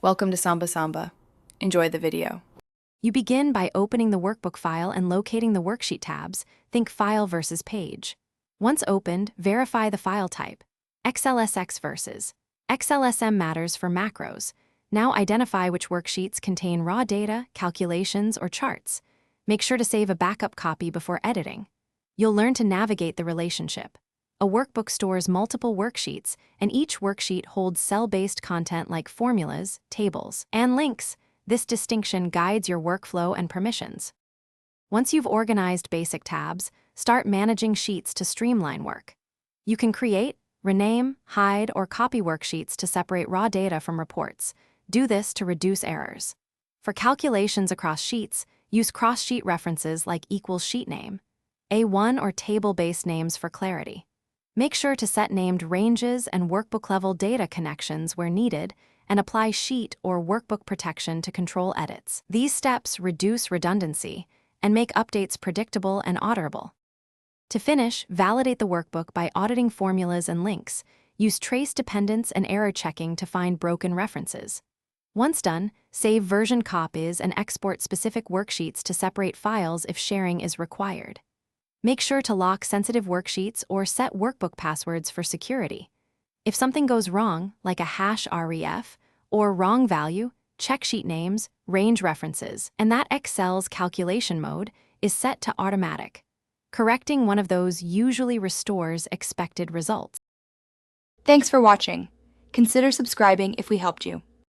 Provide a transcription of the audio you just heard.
Welcome to Samba Samba. Enjoy the video. You begin by opening the workbook file and locating the worksheet tabs. Think file versus page. Once opened, verify the file type. XLSX versus XLSM matters for macros. Now identify which worksheets contain raw data, calculations, or charts. Make sure to save a backup copy before editing. You'll learn to navigate the relationship. A workbook stores multiple worksheets, and each worksheet holds cell-based content like formulas, tables, and links. This distinction guides your workflow and permissions. Once you've organized basic tabs, start managing sheets to streamline work. You can create, rename, hide, or copy worksheets to separate raw data from reports. Do this to reduce errors. For calculations across sheets, use cross-sheet references like equals sheet name, A1 or table-based names for clarity. Make sure to set named ranges and workbook-level data connections where needed, and apply sheet or workbook protection to control edits. These steps reduce redundancy and make updates predictable and auditable. To finish, validate the workbook by auditing formulas and links. Use trace dependence and error checking to find broken references. Once done, save version copies and export specific worksheets to separate files if sharing is required. Make sure to lock sensitive worksheets or set workbook passwords for security. If something goes wrong, like a #ref or wrong value, check sheet names, range references, and that Excel's calculation mode is set to automatic. Correcting one of those usually restores expected results. Thanks for watching. Consider subscribing if we helped you.